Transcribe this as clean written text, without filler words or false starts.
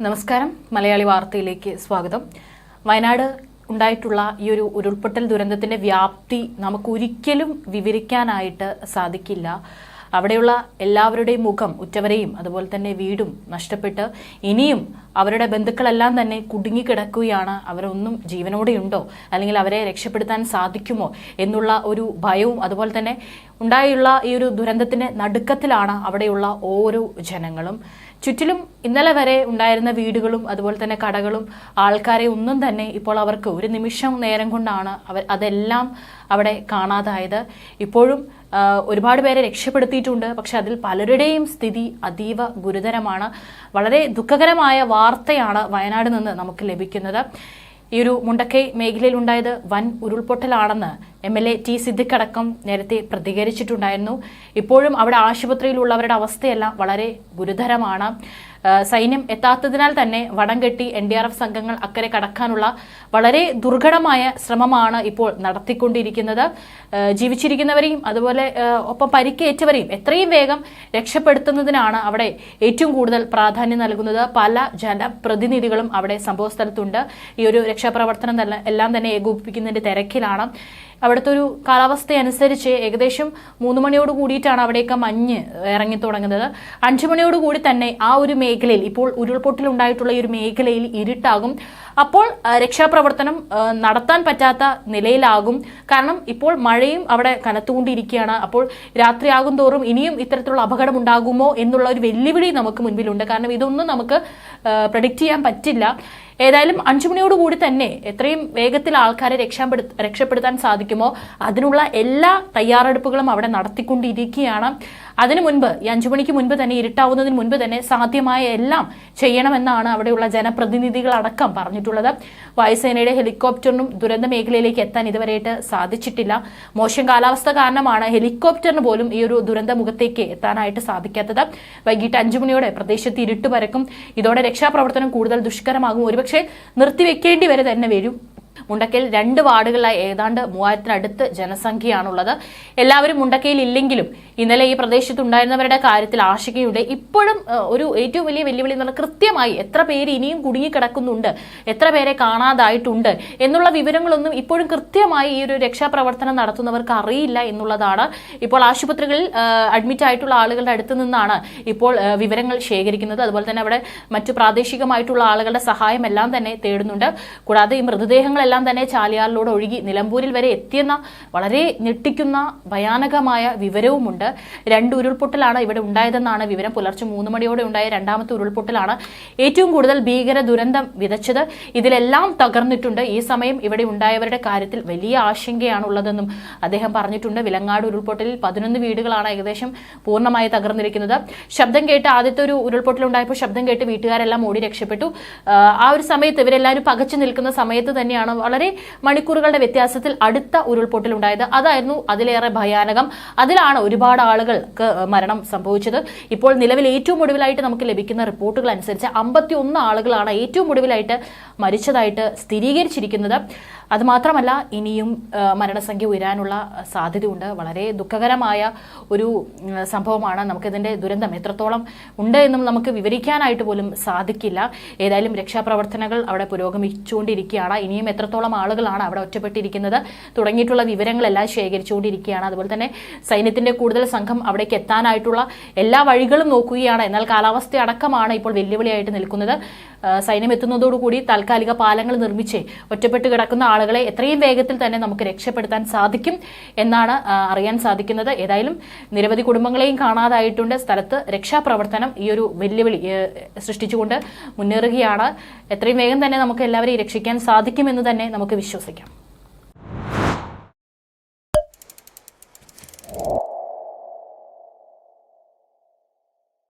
നമസ്കാരം. മലയാളി വാർത്തയിലേക്ക് സ്വാഗതം. വയനാട് ഉണ്ടായിട്ടുള്ള ഈ ഒരു ഉരുൾപൊട്ടൽ ദുരന്തത്തിന്റെ വ്യാപ്തി നമുക്കൊരിക്കലും വിവരിക്കാനായിട്ട് സാധിക്കില്ല. അവിടെയുള്ള എല്ലാവരുടെയും മുഖം, ഉറ്റവരെയും അതുപോലെ തന്നെ വീടും നഷ്ടപ്പെട്ട് ഇനിയും അവരുടെ ബന്ധുക്കളെല്ലാം തന്നെ കുടുങ്ങിക്കിടക്കുകയാണ്. അവരൊന്നും ജീവനോടെയുണ്ടോ, അല്ലെങ്കിൽ അവരെ രക്ഷപ്പെടുത്താൻ സാധിക്കുമോ എന്നുള്ള ഒരു ഭയവും അതുപോലെ തന്നെ ഉണ്ടായുള്ള ഈ ഒരു ദുരന്തത്തിന്റെ നടുക്കത്തിലാണ് അവിടെയുള്ള ഓരോ ജനങ്ങളും. ചുറ്റിലും ഇന്നലെ വരെ ഉണ്ടായിരുന്ന വീടുകളും അതുപോലെ തന്നെ കടകളും ആൾക്കാരെ ഒന്നും തന്നെ ഇപ്പോൾ അവർക്ക് ഒരു നിമിഷം നേരം കൊണ്ടാണ് അതെല്ലാം അവിടെ കാണാതായത്. ഇപ്പോഴും ഒരുപാട് പേരെ രക്ഷപ്പെടുത്തിയിട്ടുണ്ട്. പക്ഷെ അതിൽ പലരുടെയും സ്ഥിതി അതീവ ഗുരുതരമാണ്. വളരെ ദുഃഖകരമായ വാർത്തയാണ് വയനാട് നിന്ന് നമുക്ക് ലഭിക്കുന്നത്. ഈ ഒരു മുണ്ടക്കൈ മേഖലയിൽ ഉണ്ടായത് വൻ ഉരുൾപൊട്ടലാണെന്ന് MLA ടി സിദ്ദിഖ് അടക്കം നേരത്തെ പ്രതികരിച്ചിട്ടുണ്ടായിരുന്നു. ഇപ്പോഴും അവിടെ ആശുപത്രിയിലുള്ളവരുടെ അവസ്ഥയെല്ലാം വളരെ ഗുരുതരമാണ്. സൈന്യം എത്താത്തതിനാൽ തന്നെ വടം കെട്ടി NDRF സംഘങ്ങൾ അക്കരെ കടക്കാനുള്ള വളരെ ദുർഘടമായ ശ്രമമാണ് ഇപ്പോൾ നടത്തിക്കൊണ്ടിരിക്കുന്നത്. ജീവിച്ചിരിക്കുന്നവരെയും അതുപോലെ ഒപ്പം പരിക്കേറ്റവരെയും എത്രയും വേഗം രക്ഷപ്പെടുത്തുന്നതിനാണ് അവിടെ ഏറ്റവും കൂടുതൽ പ്രാധാന്യം നൽകുന്നത്. പല ജനപ്രതിനിധികളും അവിടെ സംഭവ സ്ഥലത്തുണ്ട്. ഈ ഒരു രക്ഷാപ്രവർത്തനം എല്ലാം തന്നെ ഏകോപിപ്പിക്കുന്നതിന്റെ തിരക്കിലാണ്. അവിടുത്തെ ഒരു കാലാവസ്ഥ അനുസരിച്ച് ഏകദേശം 3 മണിയോട് കൂടിയിട്ടാണ് അവിടെയൊക്കെ മഞ്ഞ് ഇറങ്ങി തുടങ്ങുന്നത്. 5 മണിയോട് കൂടി തന്നെ ആ ഒരു മേഖലയിൽ, ഇപ്പോൾ ഉരുൾപൊട്ടലുണ്ടായിട്ടുള്ള ഈ ഒരു മേഖലയിൽ ഇരുട്ടാകും. അപ്പോൾ രക്ഷാപ്രവർത്തനം നടത്താൻ പറ്റാത്ത നിലയിലാകും. കാരണം ഇപ്പോൾ മഴയും അവിടെ കനത്തുകൊണ്ടിരിക്കുകയാണ്. അപ്പോൾ രാത്രിയാകും തോറും ഇനിയും ഇത്തരത്തിലുള്ള അപകടം ഉണ്ടാകുമോ എന്നുള്ള ഒരു വെല്ലുവിളി നമുക്ക് മുൻപിലുണ്ട്. കാരണം ഇതൊന്നും നമുക്ക് പ്രഡിക്റ്റ് ചെയ്യാൻ പറ്റില്ല. ഏതായാലും 5 മണിയോട് കൂടി തന്നെ എത്രയും വേഗത്തിൽ ആൾക്കാരെ രക്ഷപ്പെടുത്താൻ സാധിക്കുമോ അതിനുള്ള എല്ലാ തയ്യാറെടുപ്പുകളും അവിടെ നടത്തിക്കൊണ്ടിരിക്കുകയാണ്. അതിനു മുൻപ്, ഈ 5 മണിക്ക് മുൻപ് തന്നെ, ഇരുട്ടാവുന്നതിന് മുൻപ് തന്നെ സാധ്യമായ എല്ലാം ചെയ്യണമെന്നാണ് അവിടെയുള്ള ജനപ്രതിനിധികൾ അടക്കം പറഞ്ഞിട്ടുള്ളത്. വായുസേനയുടെ ഹെലികോപ്റ്ററിനും ദുരന്ത മേഖലയിലേക്ക് എത്താൻ ഇതുവരെയായിട്ട് സാധിച്ചിട്ടില്ല. മോശം കാലാവസ്ഥ കാരണമാണ് ഹെലികോപ്റ്ററിന് പോലും ഈ ഒരു ദുരന്ത മുഖത്തേക്ക് എത്താനായിട്ട് സാധിക്കാത്തത്. വൈകിട്ട് 5 മണിയോടെ പ്രദേശത്ത് ഇരുട്ട് പരക്കും. ഇതോടെ രക്ഷാപ്രവർത്തനം കൂടുതൽ ദുഷ്കരമാകും. ഒരുപക്ഷെ നിർത്തിവെക്കേണ്ടി വരെ തന്നെ വരും. മുണ്ടക്കയിൽ 2 വാർഡുകളിലായി ഏതാണ്ട് 3000-അടുത്ത് ജനസംഖ്യയാണുള്ളത്. എല്ലാവരും മുണ്ടക്കയിൽ ഇല്ലെങ്കിലും ഇന്നലെ ഈ പ്രദേശത്ത് ഉണ്ടായിരുന്നവരുടെ കാര്യത്തിൽ ആശങ്കയുണ്ട്. ഇപ്പോഴും ഒരു ഏറ്റവും വലിയ വെല്ലുവിളി എന്ന് പറഞ്ഞാൽ കൃത്യമായി എത്ര പേര് ഇനിയും കുടുങ്ങിക്കിടക്കുന്നുണ്ട്, എത്ര പേരെ കാണാതായിട്ടുണ്ട് എന്നുള്ള വിവരങ്ങളൊന്നും ഇപ്പോഴും കൃത്യമായി ഈ ഒരു രക്ഷാപ്രവർത്തനം നടത്തുന്നവർക്ക് അറിയില്ല എന്നുള്ളതാണ്. ഇപ്പോൾ ആശുപത്രികളിൽ അഡ്മിറ്റ് ആയിട്ടുള്ള ആളുകളുടെ അടുത്ത് നിന്നാണ് ഇപ്പോൾ വിവരങ്ങൾ ശേഖരിക്കുന്നത്. അതുപോലെ തന്നെ അവിടെ മറ്റു പ്രാദേശികമായിട്ടുള്ള ആളുകളുടെ സഹായം എല്ലാം തന്നെ തേടുന്നുണ്ട്. കൂടാതെ ഈ മൃതദേഹങ്ങളെല്ലാം തന്നെ ചാലിയാറിലൂടെ ഒഴുകി നിലമ്പൂരിൽ വരെ എത്തിയെന്ന വളരെ ഞെട്ടിക്കുന്ന ഭയാനകമായ വിവരവുമുണ്ട്. 2 ഉരുൾപൊട്ടലാണ് ഇവിടെ ഉണ്ടായതെന്നാണ് വിവരം. പുലർച്ചെ 3 മണിയോടെ ഉണ്ടായ രണ്ടാമത്തെ ഉരുൾപൊട്ടലാണ് ഏറ്റവും കൂടുതൽ ഭീകര ദുരന്തം വിതച്ചത്. ഇതിലെല്ലാം തകർന്നിട്ടുണ്ട്. ഈ സമയം ഇവിടെ ഉണ്ടായവരുടെ കാര്യത്തിൽ വലിയ ആശങ്കയാണുള്ളതെന്നും അദ്ദേഹം പറഞ്ഞിട്ടുണ്ട്. വിലങ്ങാട് ഉരുൾപൊട്ടലിൽ 11 വീടുകളാണ് ഏകദേശം പൂർണ്ണമായി തകർന്നിരിക്കുന്നത്. ശബ്ദം കേട്ട്, ആദ്യത്തെ ഒരു ഉരുൾപൊട്ടൽ ഉണ്ടായപ്പോൾ ശബ്ദം കേട്ട് വീട്ടുകാരെല്ലാം ഓടി രക്ഷപ്പെട്ടു. ആ ഒരു സമയത്ത് ഇവരെല്ലാവരും പകച്ചു നിൽക്കുന്ന സമയത്ത് തന്നെയാണ് വളരെ മണിക്കൂറുകളുടെ വ്യത്യാസത്തിൽ അടുത്ത ഉരുൾപൊട്ടൽ ഉണ്ടായത്. അതായിരുന്നു അതിലേറെ ഭയാനകം. അതിലാണ് ഒരുപാട് ആളുകൾക്ക് മരണം സംഭവിച്ചത്. ഇപ്പോൾ നിലവിൽ ഏറ്റവും ഒടുവിലായിട്ട് നമുക്ക് ലഭിക്കുന്ന റിപ്പോർട്ടുകൾ അനുസരിച്ച് 51 ആളുകളാണ് ഏറ്റവും ഒടുവിലായിട്ട് മരിച്ചതായിട്ട് സ്ഥിരീകരിച്ചിരിക്കുന്നത്. അതുമാത്രമല്ല, ഇനിയും മരണസംഖ്യ ഉയരാനുള്ള സാധ്യതയുണ്ട്. വളരെ ദുഃഖകരമായ ഒരു സംഭവമാണ്. നമുക്കിതിന്റെ ദുരന്തം എത്രത്തോളം ഉണ്ട് എന്നും നമുക്ക് വിവരിക്കാനായിട്ട് പോലും സാധിക്കില്ല. ഏതായാലും രക്ഷാപ്രവർത്തനങ്ങൾ അവിടെ പുരോഗമിച്ചുകൊണ്ടിരിക്കുകയാണ്. ഇനിയും എത്രത്തോളം ആളുകളാണ് അവിടെ ഒറ്റപ്പെട്ടിരിക്കുന്നത് തുടങ്ങിയിട്ടുള്ള വിവരങ്ങളെല്ലാം ശേഖരിച്ചുകൊണ്ടിരിക്കുകയാണ്. അതുപോലെ തന്നെ സൈന്യത്തിന്റെ കൂടുതൽ സംഘം അവിടേക്ക് എത്താനായിട്ടുള്ള എല്ലാ വഴികളും നോക്കുകയാണ്. എന്നാൽ കാലാവസ്ഥ അടക്കമാണ് ഇപ്പോൾ വെല്ലുവിളിയായിട്ട് നിൽക്കുന്നത്. സൈന്യം എത്തുന്നതോടുകൂടി താൽക്കാലിക പാലങ്ങൾ നിർമ്മിച്ച് ഒറ്റപ്പെട്ട് കിടക്കുന്ന ആളുകളെ എത്രയും വേഗത്തിൽ തന്നെ നമുക്ക് രക്ഷപ്പെടുത്താൻ സാധിക്കും എന്നാണ് അറിയാൻ സാധിക്കുന്നത്. ഏതായാലും നിരവധി കുടുംബങ്ങളെയും കാണാതായിട്ടുണ്ട്. സ്ഥലത്ത് രക്ഷാപ്രവർത്തനം ഈ ഒരു വെല്ലുവിളി സൃഷ്ടിച്ചുകൊണ്ട് മുന്നേറുകയാണ്. എത്രയും വേഗം തന്നെ നമുക്ക് എല്ലാവരെയും രക്ഷിക്കാൻ സാധിക്കുമെന്ന് തന്നെ നമുക്ക് വിശ്വസിക്കാം.